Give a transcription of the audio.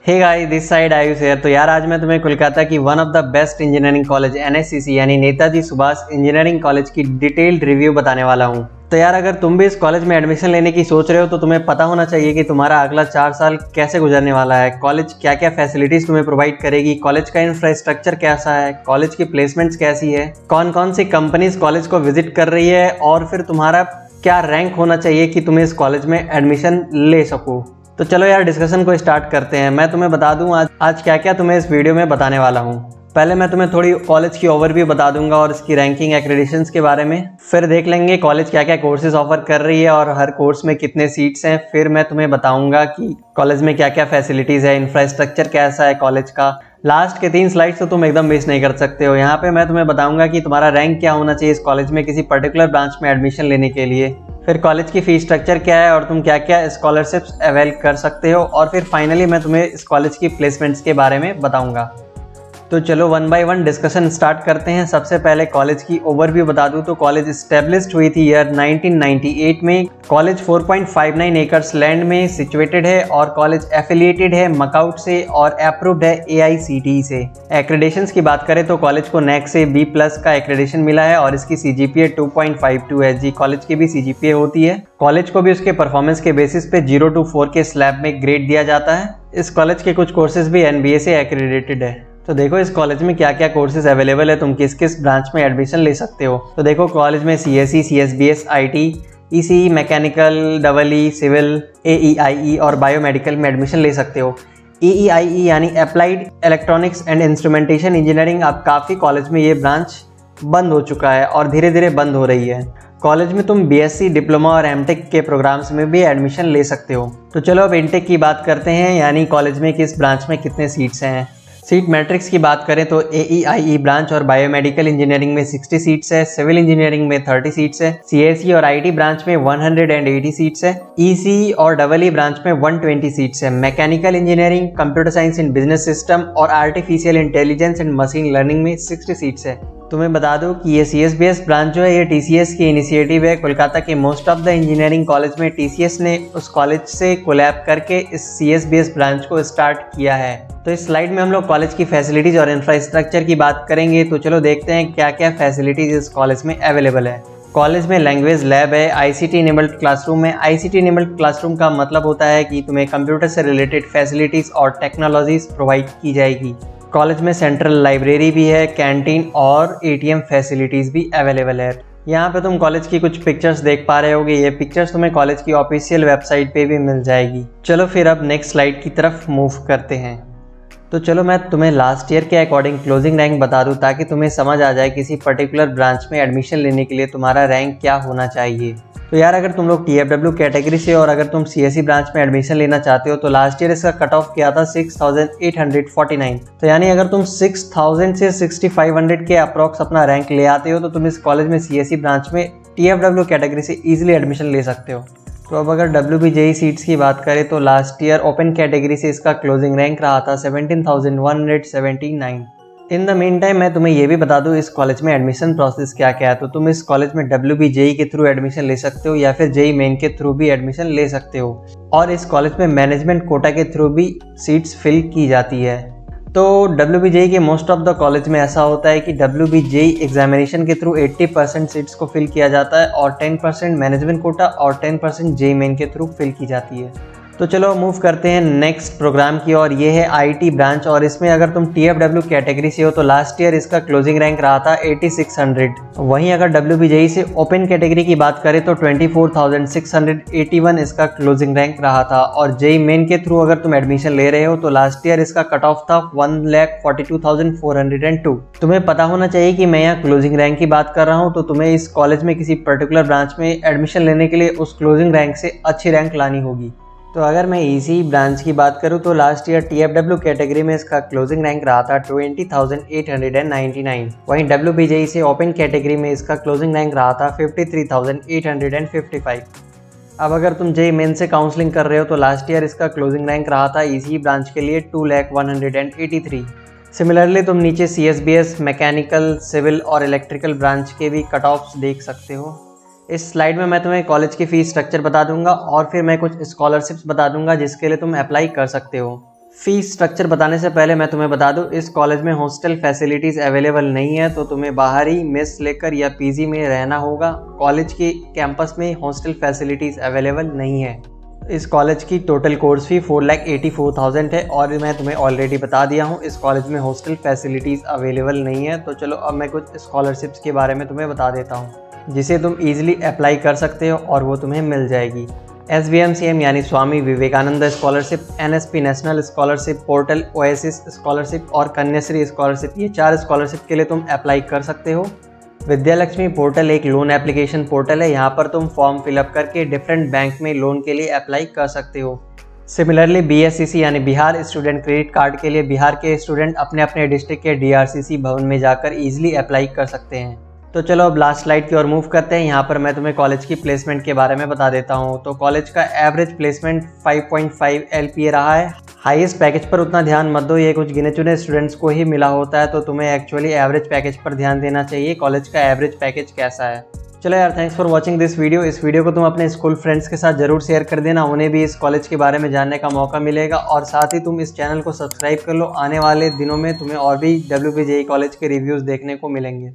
Hey guys, this side Ayush here. तो यार आज मैं तुम्हें कोलकाता की one of the best engineering college NSCC यानी नेताजी सुभाष इंजीनियरिंग कॉलेज की डिटेल्ड रिव्यू बताने वाला हूँ। तो यार अगर तुम भी इस कॉलेज में एडमिशन लेने की सोच रहे हो तो तुम्हें पता होना चाहिए कि तुम्हारा अगला 4 साल कैसे गुजरने वाला है, कॉलेज क्या क्या फैसिलिटीज तुम्हें प्रोवाइड करेगी, कॉलेज का इंफ्रास्ट्रक्चर कैसा है, कॉलेज की प्लेसमेंट्स कैसी है, कौन कौन सी कंपनीज कॉलेज को विजिट कर रही है और फिर तुम्हारा क्या रैंक होना चाहिए कि तुम्हें इस कॉलेज में एडमिशन ले सको। तो चलो यार डिस्कशन को स्टार्ट करते हैं। मैं तुम्हें बता दूं आज क्या क्या तुम्हें इस वीडियो में बताने वाला हूं। पहले मैं तुम्हें थोड़ी कॉलेज की ओवरव्यू बता दूंगा और इसकी रैंकिंग एक्रेडिटेशंस के बारे में। फिर देख लेंगे कॉलेज क्या क्या कोर्सेज ऑफर कर रही है और हर कोर्स में कितने सीट्स हैं। फिर मैं तुम्हें बताऊंगा कि कॉलेज में क्या क्या फैसिलिटीज़ है, इंफ्रास्ट्रक्चर कैसा है कॉलेज का। लास्ट के 3 स्लाइड्स तो तुम एकदम मिस नहीं कर सकते हो। यहाँ पे मैं तुम्हें बताऊंगा कि तुम्हारा रैंक क्या होना चाहिए इस कॉलेज में किसी पर्टिकुलर ब्रांच में एडमिशन लेने के लिए। फिर कॉलेज की फीस स्ट्रक्चर क्या है और तुम क्या क्या स्कॉलरशिप्स अवेल कर सकते हो। और फिर फाइनली मैं तुम्हें इस कॉलेज की प्लेसमेंट्स के बारे में बताऊंगा। तो चलो one by one discussion start करते हैं। सबसे पहले कॉलेज की ओवरव्यू बता दूं तो कॉलेज एस्टेब्लिश्ड हुई थी ईयर 1998 में। कॉलेज 4.59 एकर्स लैंड में सिचुएटेड है और कॉलेज एफिलिएटेड है मकाउट से और अप्रूव्ड है AICTE से। एक्रेडिशंस की बात करें तो कॉलेज को NAC से B+ का एक्रेडिशन मिला है और इसकी CGPA 2.52 है। जी कॉलेज की भी CGPA होती है। कॉलेज को भी उसके परफॉर्मेंस के बेसिस पे 0 to 4 के स्लैब में ग्रेड दिया जाता है। इस कॉलेज के कुछ कोर्सेज भी NBA से एक्रेडिटेड है। तो देखो इस कॉलेज में क्या क्या कोर्सेज अवेलेबल है, तुम किस किस ब्रांच में एडमिशन ले सकते हो। तो देखो कॉलेज में CSE, CSBS, IT, ECE, mechanical, EE, civil, AEIE और बायोमेडिकल में एडमिशन ले सकते हो। AEIE यानी applied electronics and instrumentation engineering, अब काफ़ी कॉलेज में ये ब्रांच बंद हो चुका है और धीरे धीरे बंद हो रही है। कॉलेज में तुम BSc, डिप्लोमा और MTech के प्रोग्राम्स में भी एडमिशन ले सकते हो। तो चलो अब इंटेक की बात करते हैं, यानी कॉलेज में किस ब्रांच में कितने सीट्स हैं। सीट मैट्रिक्स की बात करें तो AEIE ब्रांच और बायोमेडिकल इंजीनियरिंग में 60 सीट्स है, सिविल इंजीनियरिंग में 30 सीट्स है, CSE और IT ब्रांच में 180 सीट्स है, ECE और EE ब्रांच में 120 सीट्स है, mechanical engineering, computer science in business system और artificial intelligence and machine learning में 60 सीट्स है। तुम्हें बता दूं कि ये CSBS ब्रांच जो है ये TCS की इनिशिएटिव है। कोलकाता के most of the engineering college में TCS ने उस कॉलेज से कोलैब करके इस CSBS ब्रांच को स्टार्ट किया है। तो इस स्लाइड में हम लोग कॉलेज की फैसिलिटीज और इंफ्रास्ट्रक्चर की बात करेंगे। तो चलो देखते हैं क्या क्या फैसिलिटीज इस कॉलेज में अवेलेबल है। कॉलेज में लैंग्वेज लैब है, ICT इनेबल्ड क्लासरूम है। ICT इनेबल्ड क्लासरूम का मतलब होता है कि तुम्हें कंप्यूटर से रिलेटेड फैसिलिटीज और टेक्नोलॉजीज प्रोवाइड की जाएगी। कॉलेज में सेंट्रल लाइब्रेरी भी है, कैंटीन और ATM फैसिलिटीज़ भी अवेलेबल है। यहाँ पे तुम कॉलेज की कुछ पिक्चर्स देख पा रहे होगे। ये पिक्चर्स तुम्हें कॉलेज की ऑफिशियल वेबसाइट पे भी मिल जाएगी। चलो फिर अब नेक्स्ट स्लाइड की तरफ मूव करते हैं। तो चलो मैं तुम्हें लास्ट ईयर के अकॉर्डिंग क्लोजिंग रैंक बता दूँ ताकि तुम्हें समझ आ जाए किसी पर्टिकुलर ब्रांच में एडमिशन लेने के लिए तुम्हारा रैंक क्या होना चाहिए। तो यार अगर तुम लोग TFW कैटेगरी से और अगर तुम CSE ब्रांच में एडमिशन लेना चाहते हो तो लास्ट ईयर इसका कट ऑफ किया था 6849। तो यानी अगर तुम 6000 से 6500 के अप्रॉक्स अपना रैंक ले आते हो तो तुम इस कॉलेज में CSE ब्रांच में TFW कैटेगरी से ईजिली एडमिशन ले सकते हो। तो अब अगर WBJE सीट्स की बात करें तो लास्ट ईयर ओपन कैटेगरी से इसका क्लोजिंग रैंक रहा था 17,179। इन द मीन टाइम मैं तुम्हें ये भी बता दूं इस कॉलेज में एडमिशन प्रोसेस क्या क्या है। तो तुम इस कॉलेज में WBJE के थ्रू एडमिशन ले सकते हो या फिर JEE मेन के थ्रू भी एडमिशन ले सकते हो। और इस कॉलेज में मैनेजमेंट कोटा के थ्रू भी सीट्स फिल की जाती है। तो WBJE के मोस्ट ऑफ द कॉलेज में ऐसा होता है कि WBJE एग्जामिनेशन के थ्रू 80% सीट्स को फिल किया जाता है और 10% मैनेजमेंट कोटा और 10% JEE मेन के थ्रू फिल की जाती है। तो चलो मूव करते हैं नेक्स्ट प्रोग्राम की और ये है IT ब्रांच। और इसमें अगर तुम TFW कैटेगरी से हो तो लास्ट ईयर इसका क्लोजिंग रैंक रहा था 8600। वहीं अगर WBJE से ओपन कैटेगरी की बात करें तो 24,681 इसका क्लोजिंग रैंक रहा था। और JEE मेन के थ्रू अगर तुम एडमिशन ले रहे हो तो लास्ट ईयर इसका कट ऑफ था 1,42,402। तुम्हें पता होना चाहिए कि मैं यहाँ क्लोजिंग रैंक की बात कर रहा हूँ, तो तुम्हें इस कॉलेज में किसी पर्टिकुलर ब्रांच में एडमिशन लेने के लिए उस क्लोजिंग रैंक से अच्छी रैंक लानी होगी। तो अगर मैं ECE ब्रांच की बात करूं तो लास्ट ईयर TFW कैटेगरी में इसका क्लोजिंग रैंक रहा था 20,899। वहीं WBJE से ओपन कैटेगरी में इसका क्लोजिंग रैंक रहा था 53,855। अब अगर तुम JEE मेन से काउंसलिंग कर रहे हो तो लास्ट ईयर इसका क्लोजिंग रैंक रहा था ECE ब्रांच के लिए 2,183। सिमिलरली तुम नीचे CSBS, मैकेनिकल, सिविल और इलेक्ट्रिकल ब्रांच के भी कट ऑफ्स देख सकते हो। इस स्लाइड में मैं तुम्हें कॉलेज की फ़ीस स्ट्रक्चर बता दूंगा और फिर मैं कुछ स्कॉलरशिप्स बता दूंगा जिसके लिए तुम अप्लाई कर सकते हो। फीस स्ट्रक्चर बताने से पहले मैं तुम्हें बता दूं, इस कॉलेज में हॉस्टल फैसिलिटीज़ अवेलेबल नहीं है, तो तुम्हें बाहर ही मेस लेकर या पीजी में रहना होगा। कॉलेज के कैंपस में हॉस्टल फैसिलिटीज़ अवेलेबल नहीं है। इस कॉलेज की टोटल कोर्स फी 4,84,000 है और मैं तुम्हें ऑलरेडी बता दिया हूँ इस कॉलेज में हॉस्टल फैसिलिटीज़ अवेलेबल नहीं है। तो चलो अब मैं कुछ स्कॉलरशिप्स के बारे में तुम्हें बता देता हूँ जिसे तुम ईजिली अप्लाई कर सकते हो और वो तुम्हें मिल जाएगी। SVMCM यानी Swami Vivekananda scholarship, NSP national scholarship portal, oasis scholarship और कन्याश्री स्कॉलरशिप, ये 4 स्कॉलरशिप के लिए तुम अप्लाई कर सकते हो। विद्यालक्ष्मी पोर्टल एक लोन एप्लीकेशन पोर्टल है, यहाँ पर तुम फॉर्म फिलअप करके डिफरेंट बैंक में लोन के लिए अप्लाई कर सकते हो। सिमिलरली BSCC यानी बिहार स्टूडेंट क्रेडिट कार्ड के लिए बिहार के स्टूडेंट अपने अपने डिस्ट्रिक्ट के DRCC भवन में जाकर ईजिली अप्लाई कर सकते हैं। तो चलो अब लास्ट स्लाइड की ओर मूव करते हैं। यहाँ पर मैं तुम्हें कॉलेज की प्लेसमेंट के बारे में बता देता हूँ। तो कॉलेज का एवरेज प्लेसमेंट 5.5 LPA रहा है। हाईएस्ट पैकेज पर उतना ध्यान मत दो, ये कुछ गिने चुने स्टूडेंट्स को ही मिला होता है, तो तुम्हें एक्चुअली एवरेज पैकेज पर ध्यान देना चाहिए। कॉलेज का एवरेज पैकेज कैसा है। चलो यार, thanks for watching this video. इस वीडियो को तुम अपने स्कूल फ्रेंड्स के साथ जरूर शेयर कर देना, उन्हें भी इस कॉलेज के बारे में जानने का मौका मिलेगा। और साथ ही तुम इस चैनल को सब्सक्राइब कर लो, आने वाले दिनों में तुम्हें और भी WPJE कॉलेज के रिव्यूज़ देखने को मिलेंगे।